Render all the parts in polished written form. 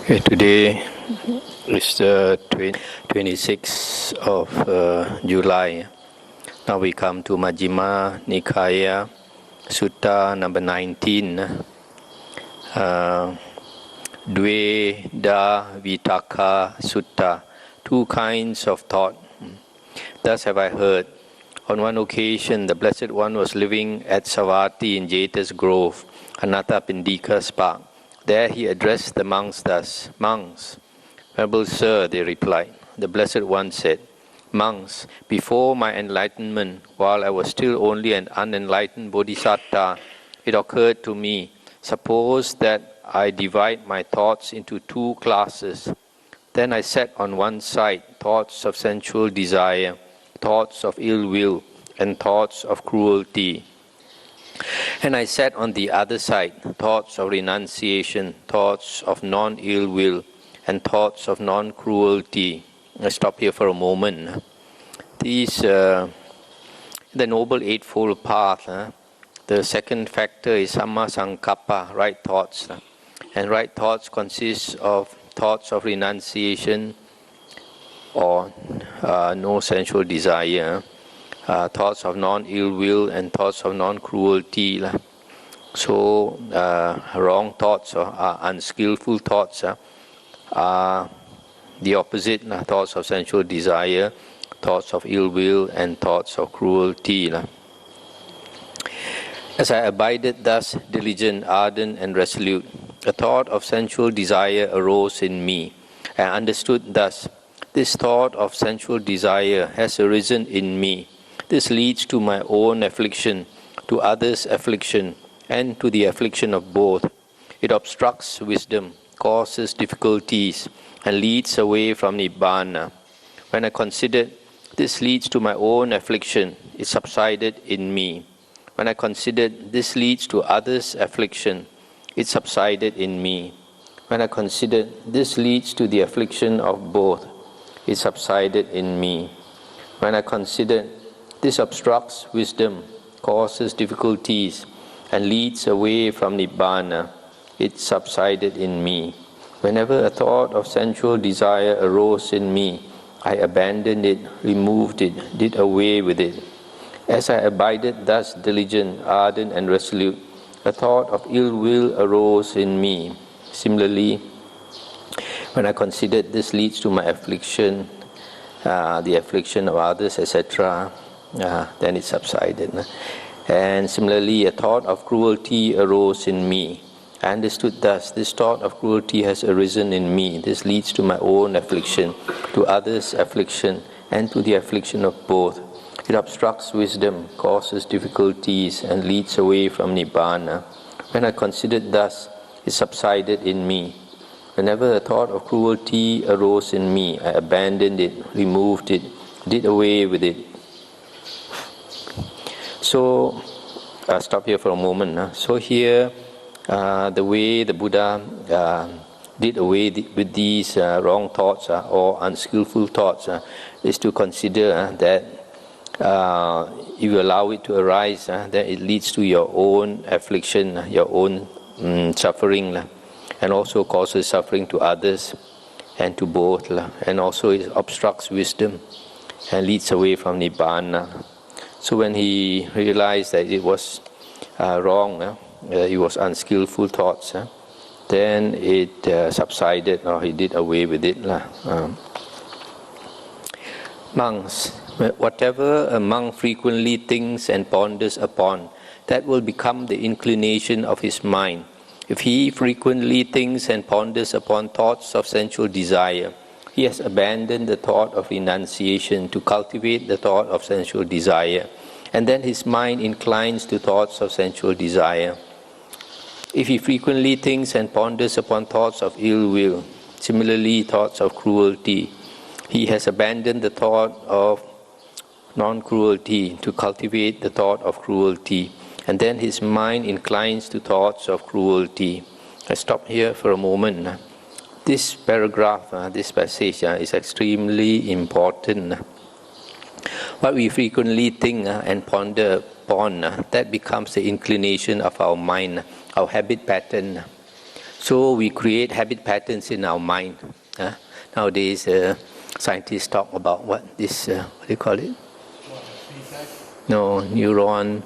Okay, today is the 26th of July. Now we come to Majjhima Nikaya Sutta number 19. Dvedhavitakka Sutta, two kinds of thought. Thus have I heard. On one occasion, the Blessed One was living at Savatthi in Jeta's Grove, Anathapindika's park. There he addressed the monks thus, "Monks, Venerable Sir," they replied. The Blessed One said, "Monks, before my enlightenment, while I was still only an unenlightened bodhisattva, it occurred to me, suppose that I divide my thoughts into two classes. Then I set on one side thoughts of sensual desire, thoughts of ill will, and thoughts of cruelty. And I set on the other side thoughts of renunciation, thoughts of non-ill will, and thoughts of non-cruelty." Let's stop here for a moment. These, the Noble Eightfold Path, the second factor is Samma Sankappa, right thoughts. And right thoughts consist of thoughts of renunciation or no sensual desire, thoughts of non-ill will and thoughts of non-cruelty. So wrong thoughts or unskillful thoughts are the opposite, thoughts of sensual desire, thoughts of ill will and thoughts of cruelty. As I abided thus diligent, ardent and resolute, a thought of sensual desire arose in me. I understood thus, this thought of sensual desire has arisen in me. This leads to my own affliction, to others' affliction, and to the affliction of both. It obstructs wisdom, causes difficulties, and leads away from Nibbana. When I considered this leads to my own affliction, it subsided in me. When I considered this leads to others' affliction, it subsided in me. When I considered this leads to the affliction of both, it subsided in me. When I considered this obstructs wisdom, causes difficulties, and leads away from Nibbana, it subsided in me. Whenever a thought of sensual desire arose in me, I abandoned it, removed it, did away with it. As I abided thus diligent, ardent and resolute, a thought of ill will arose in me. Similarly, when I considered this leads to my affliction, the affliction of others, etc., then it subsided. And similarly, a thought of cruelty arose in me. I understood thus, this thought of cruelty has arisen in me. This leads to my own affliction, to others' affliction, and to the affliction of both. It obstructs wisdom, causes difficulties, and leads away from Nibbana. When I considered thus, it subsided in me. Whenever a thought of cruelty arose in me, I abandoned it, removed it, did away with it. So, I'll stop here for a moment. So here, the way the Buddha did away with these wrong thoughts or unskillful thoughts is to consider that if you allow it to arise, then it leads to your own affliction, your own suffering, and also causes suffering to others and to both, and also it obstructs wisdom and leads away from Nibbana. So when he realized that it was wrong, it was unskillful thoughts, then it subsided, or he did away with it. Monks, whatever a monk frequently thinks and ponders upon, that will become the inclination of his mind. If he frequently thinks and ponders upon thoughts of sensual desire, he has abandoned the thought of renunciation to cultivate the thought of sensual desire, and then his mind inclines to thoughts of sensual desire. If he frequently thinks and ponders upon thoughts of ill will, similarly thoughts of cruelty, he has abandoned the thought of non-cruelty to cultivate the thought of cruelty, and then his mind inclines to thoughts of cruelty. I stop here for a moment. This paragraph, this passage is extremely important. What we frequently think and ponder upon, that becomes the inclination of our mind, our habit pattern. So we create habit patterns in our mind. Nowadays, scientists talk about what do you call it? No, neuron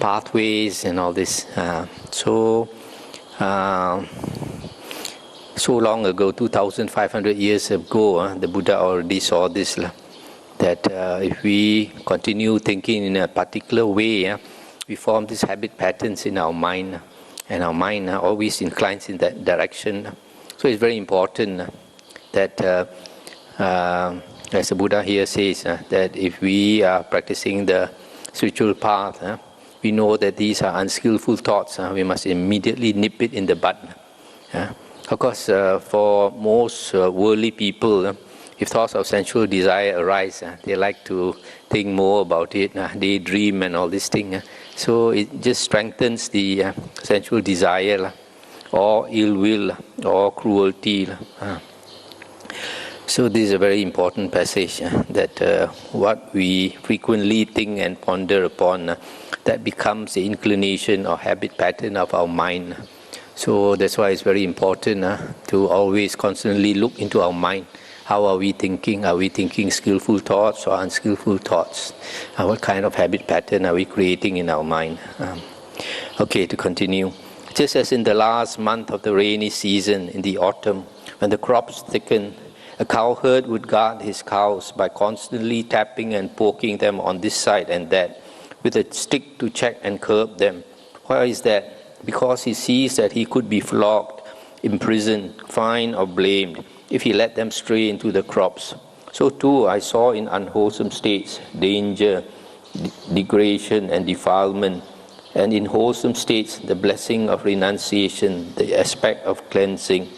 pathways and all this. So long ago, 2,500 years ago, the Buddha already saw this, that if we continue thinking in a particular way, we form these habit patterns in our mind, and our mind always inclines in that direction. So it's very important that, as the Buddha here says, that if we are practicing the spiritual path, we know that these are unskillful thoughts. We must immediately nip it in the bud. Of course, for most worldly people, if thoughts of sensual desire arise, they like to think more about it, daydream and all these things. So it just strengthens the sensual desire, or ill will, or cruelty. So this is a very important passage, that what we frequently think and ponder upon, that becomes the inclination or habit pattern of our mind. So that's why it's very important to always constantly look into our mind. How are we thinking? Are we thinking skillful thoughts or unskillful thoughts? What kind of habit pattern are we creating in our mind? Okay, to continue. Just as in the last month of the rainy season, in the autumn, when the crops thicken, a cowherd would guard his cows by constantly tapping and poking them on this side and that with a stick to check and curb them. Why is that? Because he sees that he could be flogged, imprisoned, fined or blamed if he let them stray into the crops. So too I saw in unwholesome states danger, degradation and defilement, and in wholesome states the blessing of renunciation, the aspect of cleansing.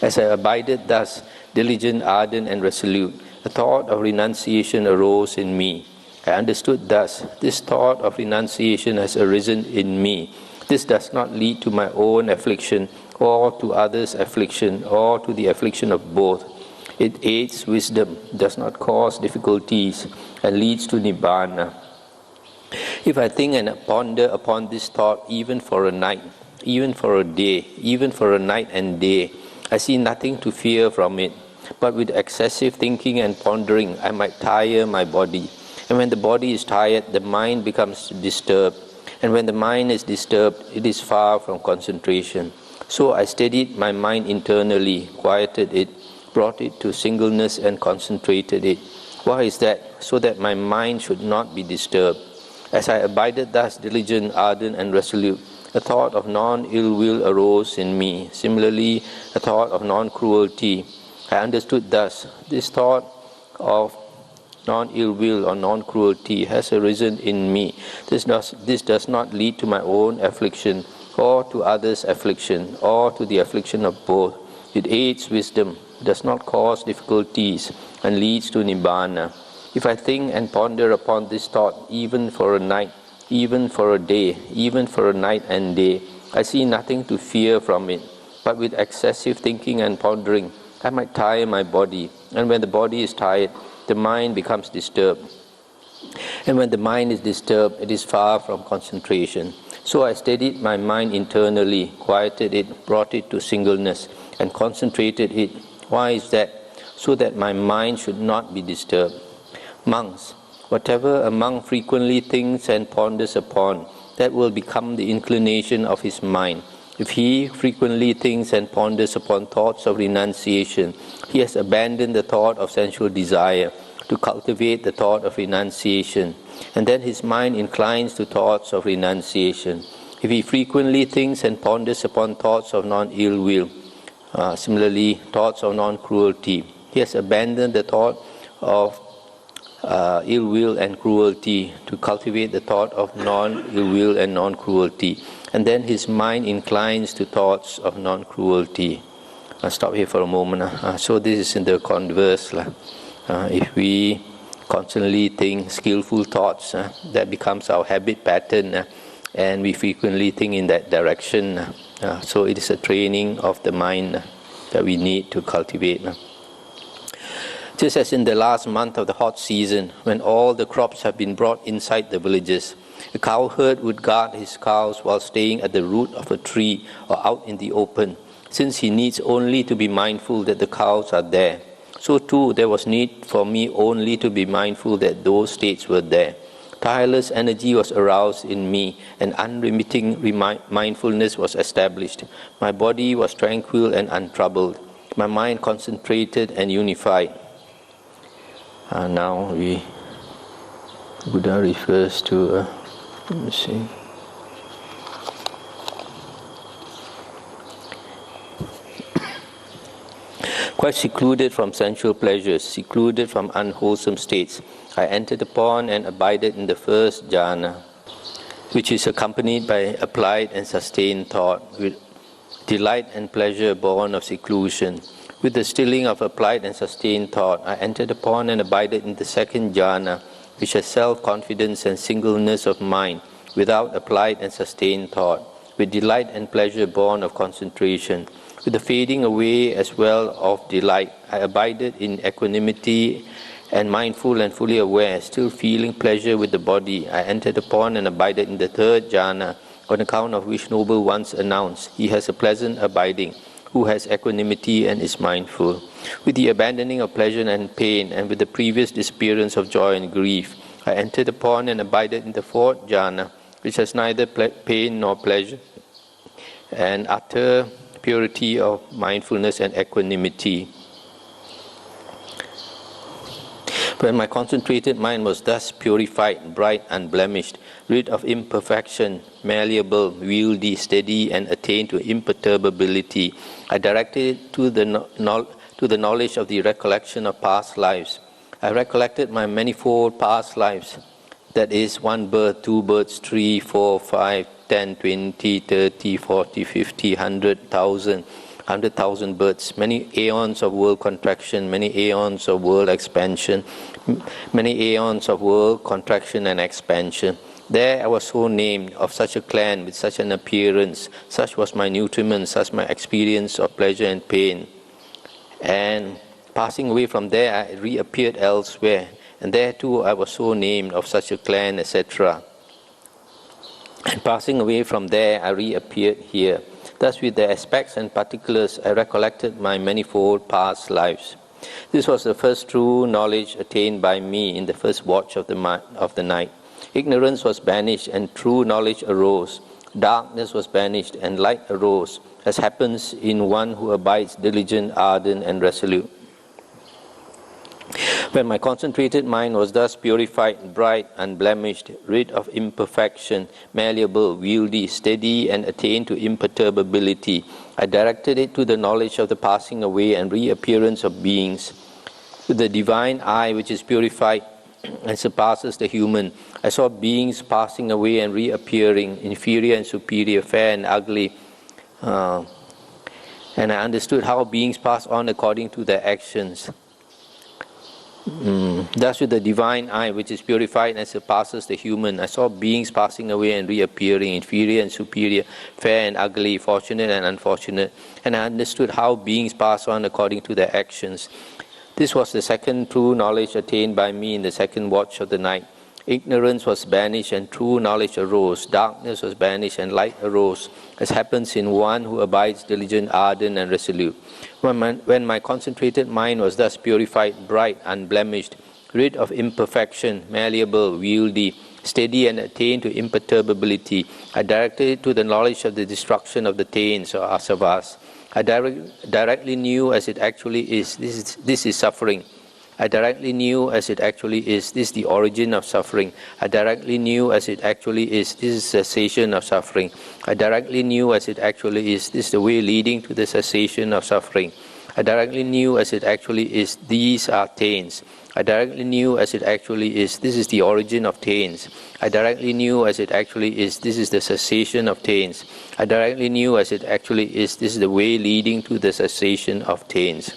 As I abided thus, diligent, ardent and resolute, a thought of renunciation arose in me. I understood thus, this thought of renunciation has arisen in me. This does not lead to my own affliction, or to others' affliction, or to the affliction of both. It aids wisdom, does not cause difficulties, and leads to Nibbana. If I think and ponder upon this thought even for a night, even for a day, even for a night and day, I see nothing to fear from it. But with excessive thinking and pondering, I might tire my body. And when the body is tired, the mind becomes disturbed. And when the mind is disturbed, it is far from concentration. So I steadied my mind internally, quieted it, brought it to singleness and concentrated it. Why is that? So that my mind should not be disturbed. As I abided thus diligent, ardent and resolute, a thought of non-ill will arose in me. Similarly, a thought of non-cruelty. I understood thus, this thought of non-ill will or non-cruelty has arisen in me. This does not lead to my own affliction, or to others' affliction, or to the affliction of both. It aids wisdom, does not cause difficulties, and leads to Nibbana. If I think and ponder upon this thought even for a night, even for a day, even for a night and day, I see nothing to fear from it. But with excessive thinking and pondering, I might tire my body. And when the body is tired, the mind becomes disturbed. And when the mind is disturbed, it is far from concentration. So I steadied my mind internally, quieted it, brought it to singleness, and concentrated it. Why is that? So that my mind should not be disturbed. Monks, whatever a monk frequently thinks and ponders upon, that will become the inclination of his mind. If he frequently thinks and ponders upon thoughts of renunciation, he has abandoned the thought of sensual desire to cultivate the thought of renunciation, and then his mind inclines to thoughts of renunciation. If he frequently thinks and ponders upon thoughts of non-ill will, similarly thoughts of non-cruelty, he has abandoned the thought of ill will and cruelty to cultivate the thought of non-ill will and non-cruelty, and then his mind inclines to thoughts of non-cruelty. I'll stop here for a moment. So this is in the converse. If we constantly think skillful thoughts, that becomes our habit pattern, and we frequently think in that direction. So it is a training of the mind that we need to cultivate. Just as in the last month of the hot season, when all the crops have been brought inside the villages, a cowherd would guard his cows while staying at the root of a tree or out in the open. Since he needs only to be mindful that the cows are there, so too there was need for me only to be mindful that those states were there. Tireless energy was aroused in me, and unremitting mindfulness was established. My body was tranquil and untroubled. My mind concentrated and unified. Now Buddha refers to, let me see. Quite secluded from sensual pleasures, secluded from unwholesome states, I entered upon and abided in the first jhana, which is accompanied by applied and sustained thought, with delight and pleasure born of seclusion. With the stilling of applied and sustained thought, I entered upon and abided in the second jhana, which has self-confidence and singleness of mind, without applied and sustained thought, with delight and pleasure born of concentration. With the fading away as well of delight, I abided in equanimity and mindful and fully aware, still feeling pleasure with the body. I entered upon and abided in the third jhana, on account of which Noble once announced, he has a pleasant abiding, who has equanimity and is mindful. With the abandoning of pleasure and pain, and with the previous disappearance of joy and grief, I entered upon and abided in the fourth jhana, which has neither pain nor pleasure, and utter purity of mindfulness and equanimity. When my concentrated mind was thus purified, bright, unblemished, rid of imperfection, malleable, wieldy, steady, and attained to imperturbability, I directed it to the knowledge of the recollection of past lives. I recollected my manifold past lives, that is, 1 birth, 2 births, 3, 4, 5, 10, 20, 30, 40, 50, 100,000 births, many aeons of world contraction, many aeons of world expansion, many aeons of world contraction and expansion. There I was so named, of such a clan, with such an appearance, such was my nutriment, such my experience of pleasure and pain. And passing away from there, I reappeared elsewhere, and there too I was so named, of such a clan, etc. And passing away from there, I reappeared here. Thus, with the aspects and particulars, I recollected my manifold past lives. This was the first true knowledge attained by me in the first watch of the night. Ignorance was banished, and true knowledge arose. Darkness was banished, and light arose, as happens in one who abides diligent, ardent, and resolute. When my concentrated mind was thus purified, bright, unblemished, rid of imperfection, malleable, wieldy, steady, and attained to imperturbability, I directed it to the knowledge of the passing away and reappearance of beings. With the divine eye, which is purified and surpasses the human, I saw beings passing away and reappearing, inferior and superior, fair and ugly, and I understood how beings pass on according to their actions. Thus, with the divine eye, which is purified and surpasses the human, I saw beings passing away and reappearing, inferior and superior, fair and ugly, fortunate and unfortunate, and I understood how beings pass on according to their actions. This was the second true knowledge attained by me in the second watch of the night. Ignorance was banished, and true knowledge arose. Darkness was banished, and light arose, as happens in one who abides diligent, ardent, and resolute. When my concentrated mind was thus purified, bright, unblemished, rid of imperfection, malleable, wieldy, steady, and attained to imperturbability, I directed it to the knowledge of the destruction of the taints or asavas. I directly knew as it actually is, this is suffering. I directly knew as it actually is, this is the origin of suffering. I directly knew as it actually is, this is cessation of suffering. I directly knew as it actually is, this is the way leading to the cessation of suffering. I directly knew as it actually is, these are taints. I directly knew as it actually is, this is the origin of taints. I directly knew as it actually is, this is the cessation of taints. I directly knew as it actually is, this is the way leading to the cessation of taints.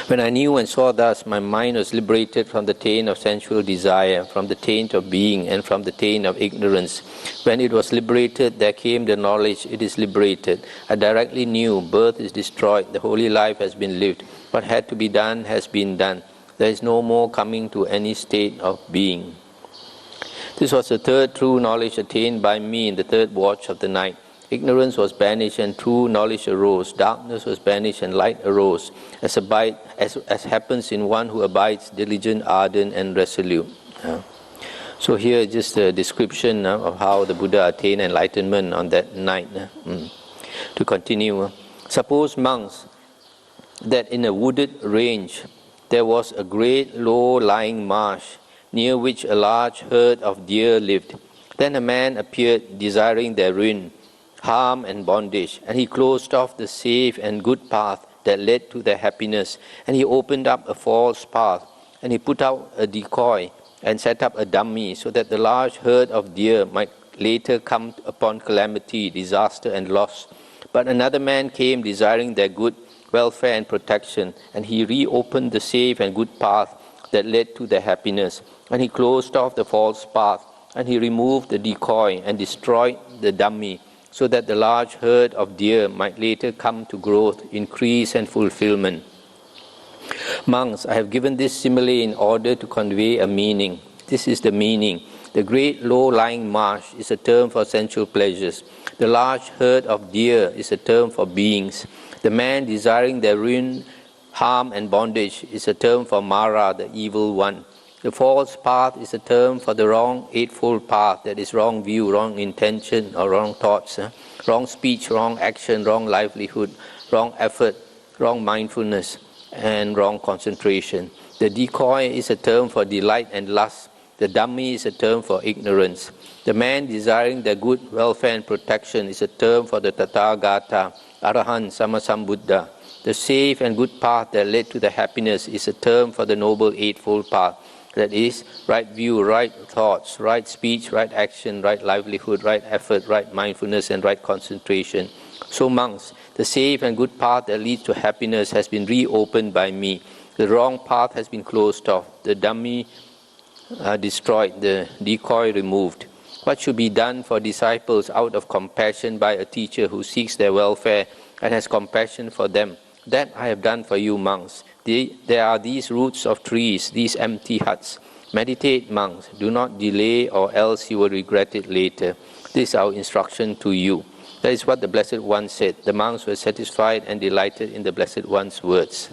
When I knew and saw thus, my mind was liberated from the taint of sensual desire, from the taint of being, and from the taint of ignorance. When it was liberated, there came the knowledge it is liberated. I directly knew birth is destroyed, the holy life has been lived. What had to be done has been done. There is no more coming to any state of being. This was the third true knowledge attained by me in the third watch of the night. Ignorance was banished and true knowledge arose. Darkness was banished and light arose, as happens in one who abides diligent, ardent, and resolute. So here just a description of how the Buddha attained enlightenment on that night. To continue, suppose, monks, that in a wooded range there was a great low-lying marsh, near which a large herd of deer lived. Then a man appeared, desiring their ruin, harm and bondage, and he closed off the safe and good path that led to their happiness, and he opened up a false path, and he put out a decoy and set up a dummy, so that the large herd of deer might later come upon calamity, disaster, and loss. But another man came, desiring their good, welfare, and protection, and he reopened the safe and good path that led to their happiness, and he closed off the false path, and he removed the decoy and destroyed the dummy, so that the large herd of deer might later come to growth, increase, and fulfillment. Monks, I have given this simile in order to convey a meaning. This is the meaning. The great low-lying marsh is a term for sensual pleasures. The large herd of deer is a term for beings. The man desiring their ruin, harm, and bondage is a term for Mara, the evil one. The false path is a term for the wrong eightfold path, that is wrong view, wrong intention, or wrong thoughts, wrong speech, wrong action, wrong livelihood, wrong effort, wrong mindfulness, and wrong concentration. The decoy is a term for delight and lust. The dummy is a term for ignorance. The man desiring their good, welfare, and protection is a term for the Tathagata, Arahant, Sammasambuddha. The safe and good path that led to the happiness is a term for the noble eightfold path. That is, right view, right thoughts, right speech, right action, right livelihood, right effort, right mindfulness, and right concentration. So monks, the safe and good path that leads to happiness has been reopened by me. The wrong path has been closed off. The dummy destroyed, the decoy removed. What should be done for disciples out of compassion by a teacher who seeks their welfare and has compassion for them? That I have done for you, monks. There are these roots of trees, these empty huts. Meditate, monks. Do not delay, or else you will regret it later. This is our instruction to you. That is what the Blessed One said. The monks were satisfied and delighted in the Blessed One's words.